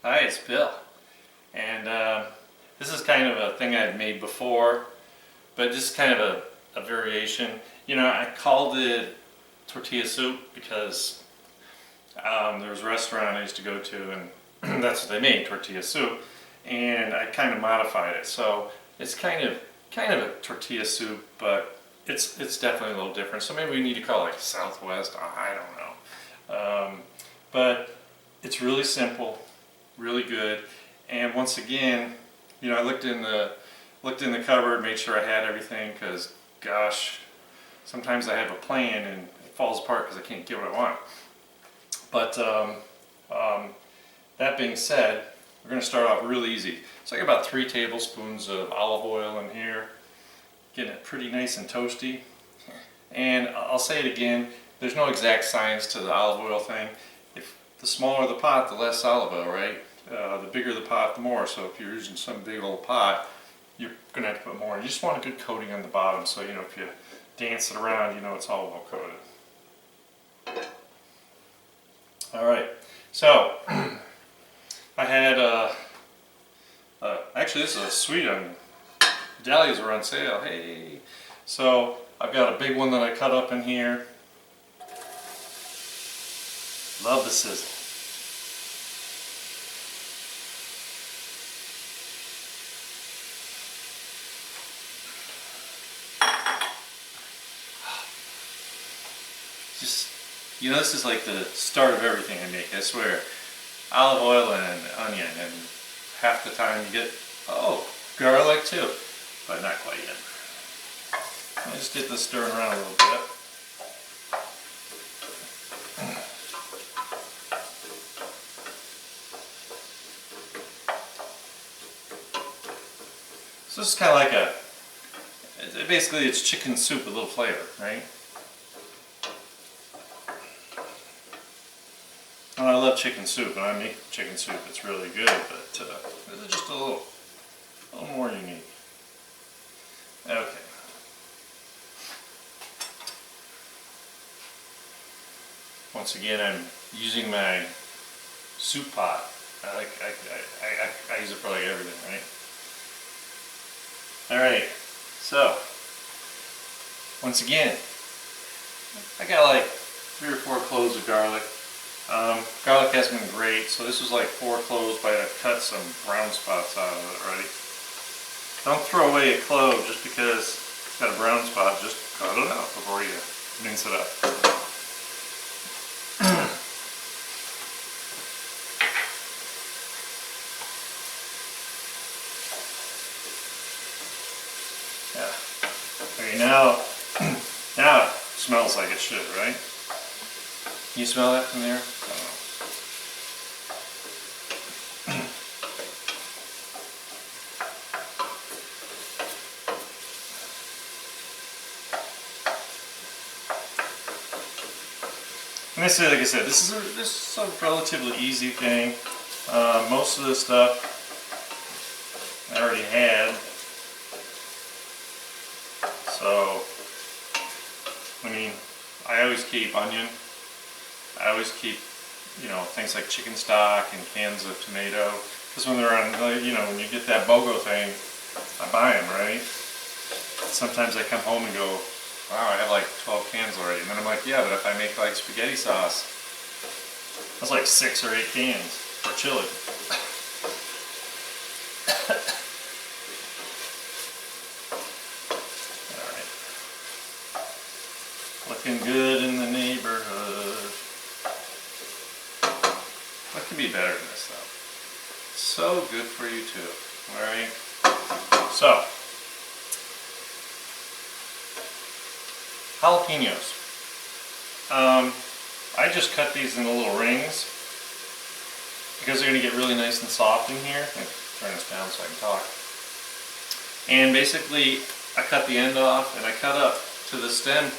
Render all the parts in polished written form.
Hi, it's Bill, and this is kind of a thing I've made before, but just kind of a variation. You know, I called it tortilla soup because there was a restaurant I used to go to, and that's what they made, tortilla soup, and I kind of modified it. So it's kind of a tortilla soup, but it's definitely a little different. So maybe we need to call it like Southwest. I don't know, but it's really simple. Really good. And once again, you know, I looked in the cupboard, made sure I had everything, because gosh, sometimes I have a plan and it falls apart because I can't get what I want. But that being said, we're going to start off real easy. So I got about 3 tablespoons of olive oil in here, getting it pretty nice and toasty. And I'll say it again, there's no exact science to the olive oil thing. The smaller the pot, the less olive oil, right? The bigger the pot, the more. So if you're using some big old pot, you're going to have to put more. You just want a good coating on the bottom, so you know if you dance it around, you know it's all well coated. All right. So I had actually this is a sweet onion. Dahlias are on sale. Hey. So I've got a big one that I cut up in here. Love the sizzle. Just, you know, this is like the start of everything I make, I swear. Olive oil and onion, and half the time you get, oh, garlic too, but not quite yet. I'll just get this stirring around a little bit. So this is kind of like basically it's chicken soup with a little flavor, right? And I love chicken soup, and I make chicken soup. It's really good, but this is just a little more unique. Okay. Once again, I'm using my soup pot. I use it for like everything, right? Alright, so once again, I got like 3 or 4 cloves of garlic. Garlic has been great, so this was like 4 cloves, but I cut some brown spots out of it already. Don't throw away a clove just because it's got a brown spot, just cut it out before you mince it up. Yeah. Okay, now it smells like it should, right? Can you smell that from there? I don't know. And this is, like I said, this is a relatively easy thing. Most of the stuff I already had. So, I mean, I always keep onion. I always keep, you know, things like chicken stock and cans of tomato. Because when they're on, you know, when you get that BOGO thing, I buy them, right? Sometimes I come home and go, wow, I have like 12 cans already. And then I'm like, yeah, but if I make like spaghetti sauce, that's like 6 or 8 cans for chili. Alright. Looking good in the neighborhood. What can be better than this though? So good for you too. Alright. So, jalapenos. I just cut these into little rings because they're going to get really nice and soft in here. Turn this down so I can talk. And basically, I cut the end off and I cut up to the stem.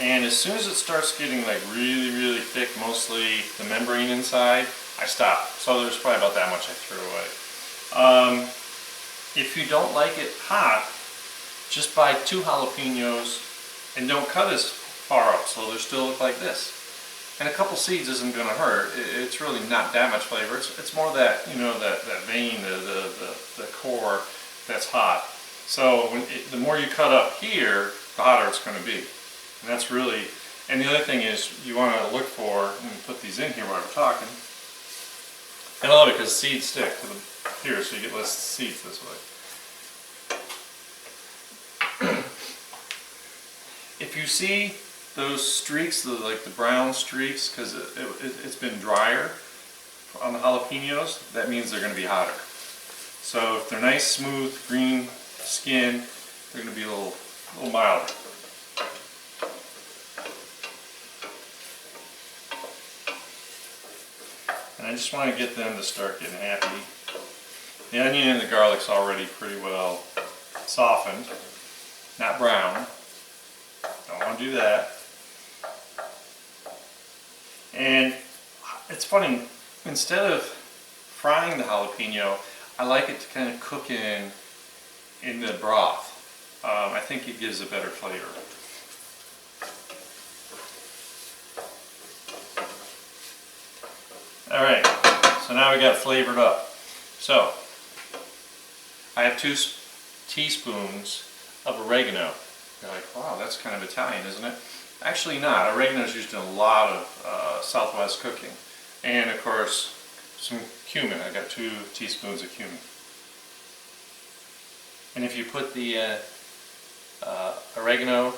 And as soon as it starts getting like really, really thick, mostly the membrane inside, I stop. So there's probably about that much I threw away. If you don't like it hot, just buy 2 jalapenos and don't cut as far up so they still look like this. And a couple seeds isn't going to hurt. It's really not that much flavor. It's more that, you know, that vein, the core that's hot. So the more you cut up here, the hotter it's going to be. And that's really, and the other thing is you want to look for, and put these in here while we're talking. And I love it because seeds stick to here, so you get less seeds this way. If you see those streaks, like the brown streaks, because it's been drier on the jalapenos, that means they're going to be hotter. So if they're nice, smooth, green skin, they're going to be a little milder. And I just want to get them to start getting happy. The onion and the garlic's already pretty well softened, not brown. Don't want to do that. And it's funny, instead of frying the jalapeno, I like it to kind of cook in the broth. I think it gives a better flavor. Alright, so now we got it flavored up. So, I have 2 teaspoons of oregano. You're like, wow, that's kind of Italian, isn't it? Actually not. Oregano is used in a lot of Southwest cooking. And of course, some cumin. I got 2 teaspoons of cumin. And if you put the oregano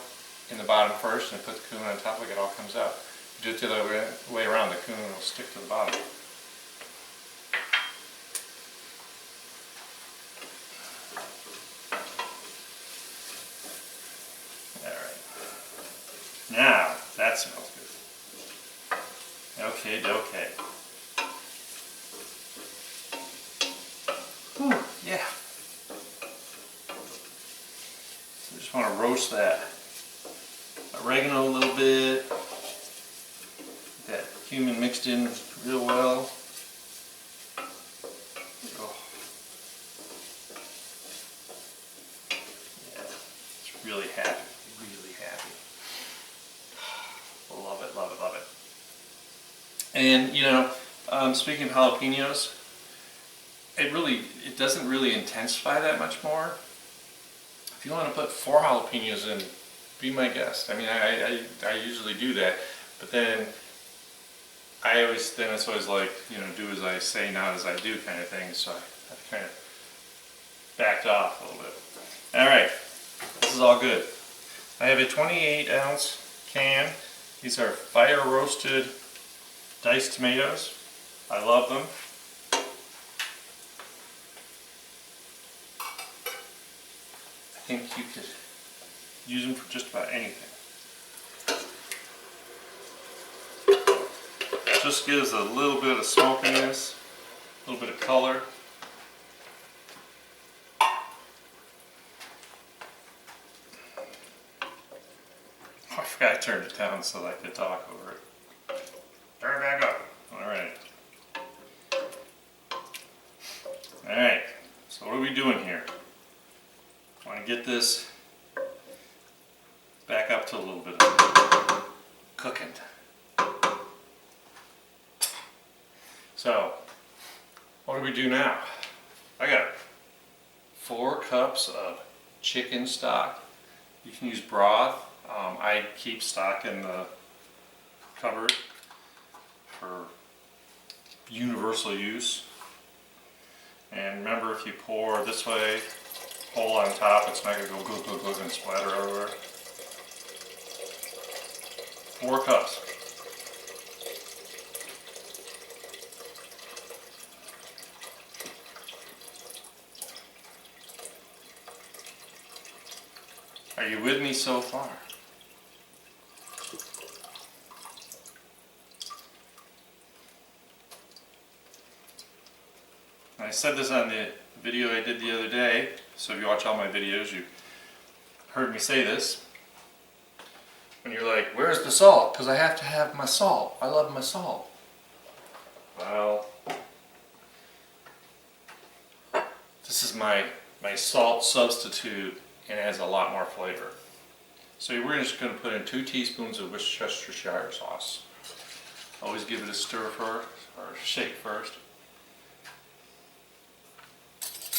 in the bottom first and put the cumin on top, like it all comes out. If you do it the other way around, the cumin will stick to the bottom. Now, that smells good. Okay, okay. Whew, yeah. So just want to roast that oregano a little bit. Get that cumin mixed in real well. Oh. Yeah, it's really happy. Really happy. Love it, love it, love it. And you know, speaking of jalapenos, it doesn't really intensify that much more. If you want to put 4 jalapenos in, be my guest. I mean, I usually do that, but then it's always like, you know, do as I say, not as I do kind of thing. So I've kind of backed off a little bit. All right, this is all good. I have a 28-ounce can. These are fire roasted diced tomatoes. I love them. I think you could use them for just about anything. It just gives a little bit of smokiness, a little bit of color. I forgot I turned it down so I could talk over it. Turn it back up. Alright. Alright, so what are we doing here? I want to get this back up to a little bit of cooking. So, what do we do now? I got 4 cups of chicken stock. You can use broth. I keep stock in the cupboard for universal use. And remember, if you pour this way, hole on top, it's not going to go glug glug glug and splatter everywhere. 4 cups. Are you with me so far? I said this on the video I did the other day, so if you watch all my videos, you heard me say this. When you're like, where's the salt? Because I have to have my salt. I love my salt. Well, this is my salt substitute, and it adds a lot more flavor. So we're just going to put in 2 teaspoons of Worcestershire sauce. Always give it a stir first, or shake first.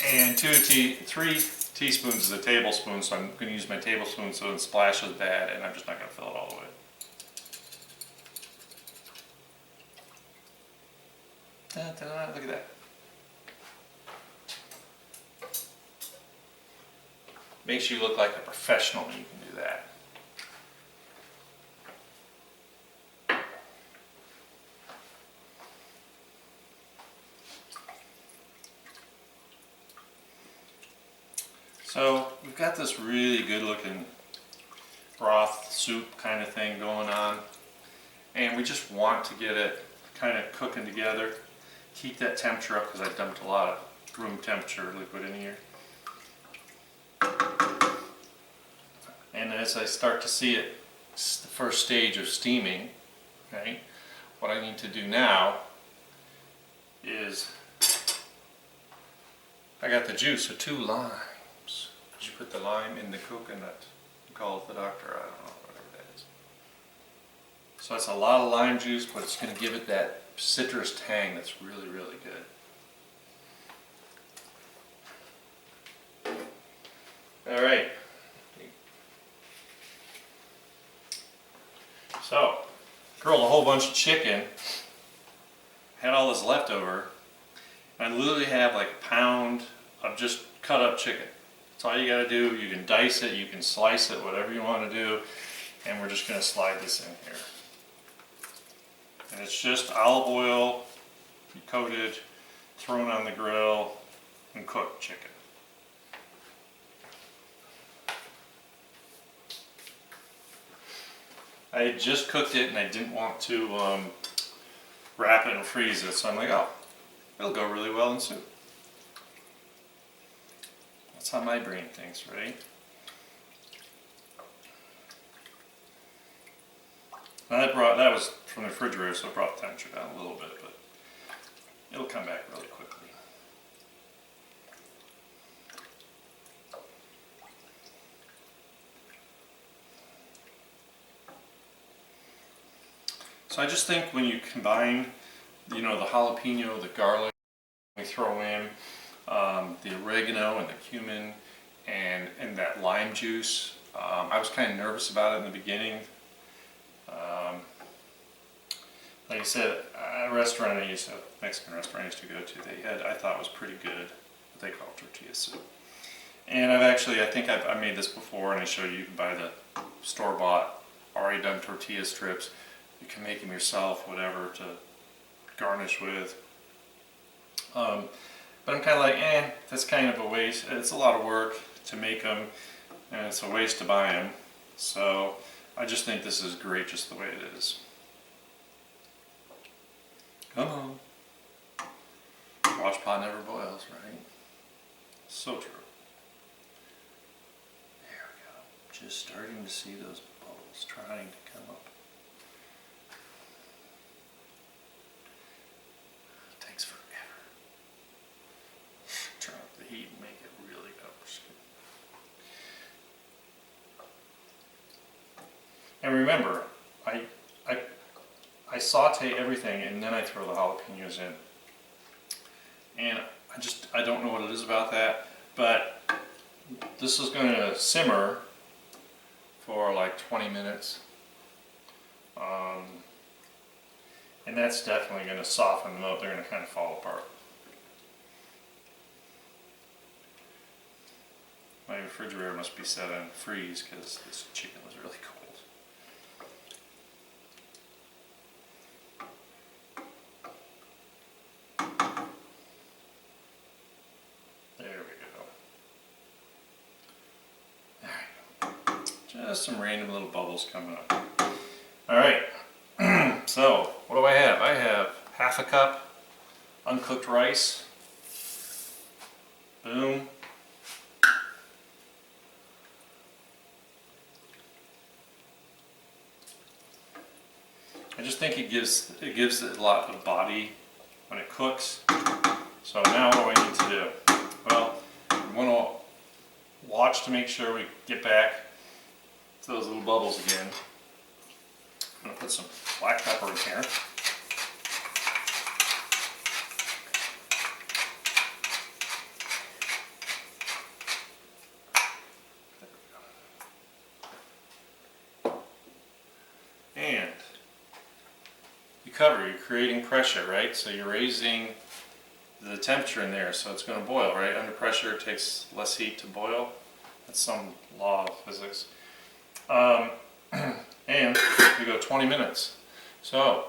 And 3 teaspoons is a tablespoon, so I'm going to use my tablespoon so it splashes bad, and I'm just not going to fill it all the way. Ta-da, look at that. Makes you look like a professional when you can do that. So we've got this really good looking broth soup kind of thing going on, and we just want to get it kind of cooking together. Keep that temperature up because I dumped a lot of room temperature liquid in here. And as I start to see it, it's the first stage of steaming, right? What I need to do now is, I got the juice of 2 limes. Did you put the lime in the coconut? You call it the doctor, I don't know, whatever that is. So that's a lot of lime juice, but it's going to give it that citrus tang that's really, really good. All right. So, grilled a whole bunch of chicken, had all this leftover, and I literally have like a pound of just cut up chicken. That's all you gotta do. You can dice it, you can slice it, whatever you want to do, and we're just gonna slide this in here. And it's just olive oil, coated, thrown on the grill, and cooked chicken. I had just cooked it and I didn't want to wrap it and freeze it, so I'm like, oh, it'll go really well in soup. That's how my brain thinks, right? Now that was from the refrigerator, so it brought the temperature down a little bit, but it'll come back really quickly. So I just think when you combine, the jalapeno, the garlic, we throw in the oregano and the cumin and that lime juice. I was kind of nervous about it in the beginning. Like I said, a restaurant a Mexican restaurant I used to go to, they had, I thought was pretty good, what they call tortilla soup. And I think I made this before, and I showed you can buy the store-bought, already done tortilla strips. You can make them yourself, whatever, to garnish with. But I'm kind of like, that's kind of a waste. It's a lot of work to make them, and it's a waste to buy them. So I just think this is great just the way it is. Come on. Wash pot never boils, right? So true. There we go. Just starting to see those bubbles trying to come up. It takes forever. Turn up the heat and make it really go. And remember, I saute everything and then I throw the jalapenos in. And I don't know what it is about that, but this is going to simmer for like 20 minutes. And that's definitely going to soften them up. They're going to kind of fall apart. My refrigerator must be set on freeze because this chicken was really cold. Just some random little bubbles coming up. Alright, so what do I have? I have half a cup uncooked rice. Boom. I just think it gives it a lot of body when it cooks. So now what do I need to do? Well, I'm going to watch to make sure we get back to those little bubbles again. I'm going to put some black pepper in here. cover, you're creating pressure, right? So you're raising the temperature in there, so it's going to boil, right? Under pressure, it takes less heat to boil. That's some law of physics. And we go 20 minutes. So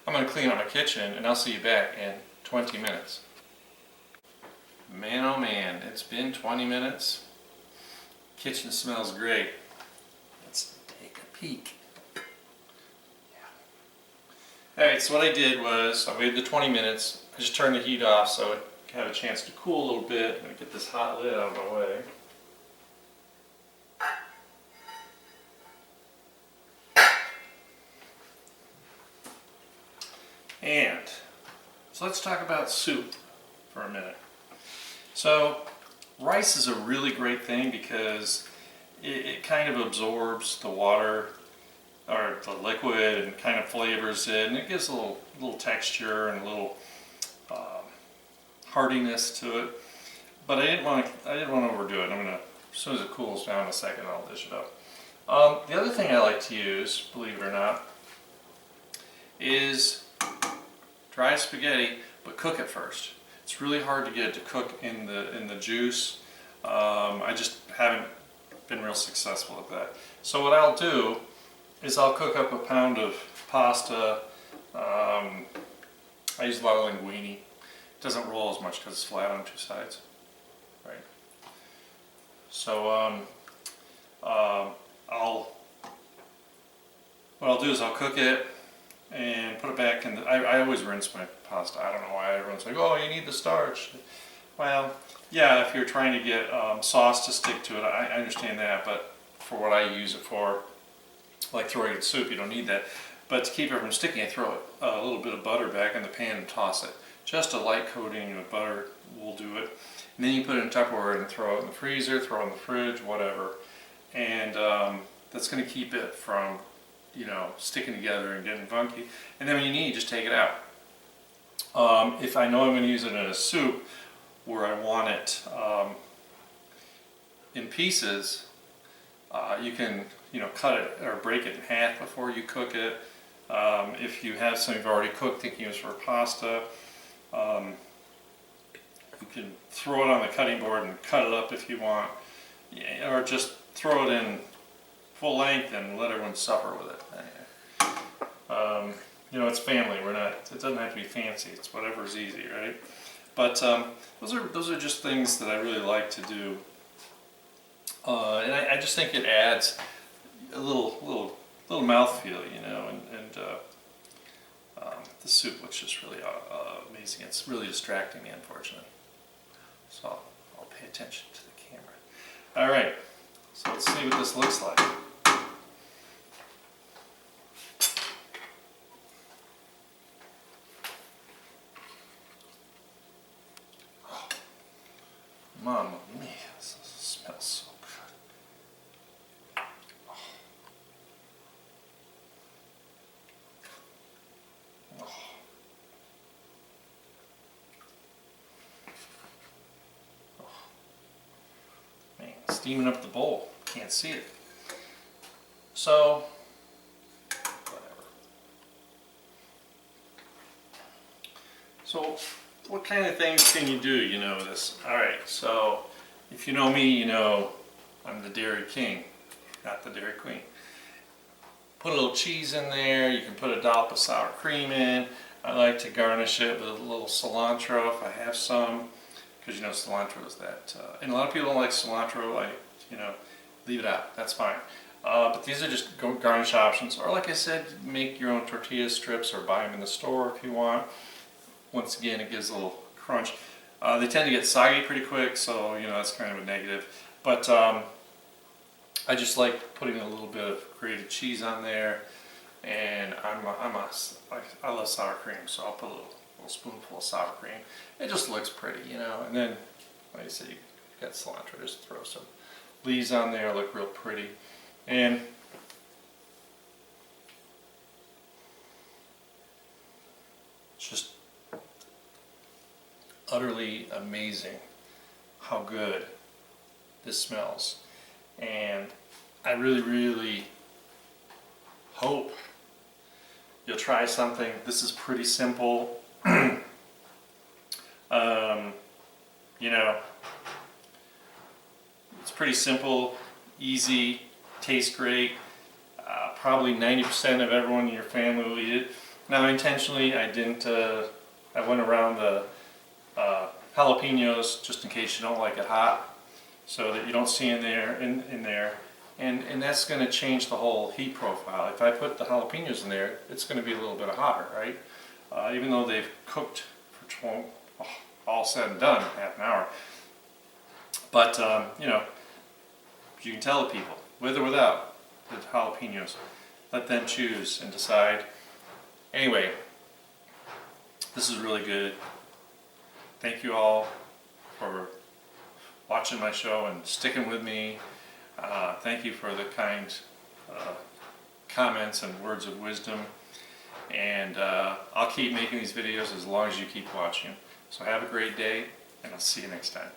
I'm going to clean up my kitchen, and I'll see you back in 20 minutes. Man, oh man, it's been 20 minutes. Kitchen smells great. Let's take a peek. Alright, so what I did was, I waited the 20 minutes, I just turned the heat off so it could have a chance to cool a little bit. I'm going to get this hot lid out of my way. And, so let's talk about soup for a minute. So, rice is a really great thing because it kind of absorbs the water or the liquid and kind of flavors it, and it gives a little texture and a little hardiness to it. But I didn't want to overdo it. I'm gonna, as soon as it cools down in a second, I'll dish it up. The other thing I like to use, believe it or not, is dry spaghetti, but cook it first. It's really hard to get it to cook in the juice. I just haven't been real successful at that. So what I'll do is I'll cook up a pound of pasta. I use a lot of linguine. It doesn't roll as much because it's flat on two sides, right? So what I'll do is I'll cook it and put it back in the, I always rinse my pasta. I don't know why everyone's like, oh, you need the starch. Well, yeah, if you're trying to get sauce to stick to it, I understand that, but for what I use it for, like throwing it in soup, you don't need that. But to keep it from sticking, I throw a little bit of butter back in the pan and toss it. Just a light coating of butter will do it. And then you put it in Tupperware and throw it in the freezer, throw it in the fridge, whatever. And that's going to keep it from, sticking together and getting funky. And then when you need, just take it out. If I know I'm going to use it in a soup where I want it in pieces, you can cut it or break it in half before you cook it. If you have some you've already cooked thinking it was for pasta, you can throw it on the cutting board and cut it up if you want, or just throw it in full length and let everyone suffer with it. It's family. It doesn't have to be fancy. It's whatever's easy, right? But those are just things that I really like to do, and I just think it adds a little mouthfeel, the soup looks just really amazing. It's really distracting me, unfortunately. So I'll pay attention to the camera. All right, so let's see what this looks like. Oh, Mamma mia, this smells so good. Oh. Man, steaming up the bowl. Can't see it. So, whatever. So, what kind of things can you do, with this? Alright, so, if you know me, you know I'm the Dairy King, not the Dairy Queen. Put a little cheese in there, you can put a dollop of sour cream in. I like to garnish it with a little cilantro if I have some, because cilantro is that, and a lot of people don't like cilantro, leave it out, that's fine. But these are just garnish options, or like I said, make your own tortilla strips or buy them in the store if you want. Once again, it gives a little crunch. They tend to get soggy pretty quick, so that's kind of a negative. But I just like putting a little bit of grated cheese on there, and I love sour cream, so I'll put a little spoonful of sour cream. It just looks pretty, And then, like I said, you got cilantro. Just throw some leaves on there, look real pretty, and it's just utterly amazing how good this smells. And I really, really hope you'll try something. This is pretty simple. You know, it's pretty simple, easy, tastes great. Probably 90% of everyone in your family will eat it. Now, intentionally, I didn't. I went around the jalapenos just in case you don't like it hot, so that you don't see in there, and that's going to change the whole heat profile. If I put the jalapenos in there, it's going to be a little bit hotter, right? Even though they've cooked for all said and done, half an hour. But you know, you can tell the people, with or without the jalapenos. Let them choose and decide. Anyway, this is really good. Thank you all for watching my show and sticking with me. Thank you for the kind comments and words of wisdom. And I'll keep making these videos as long as you keep watching. So have a great day, and I'll see you next time.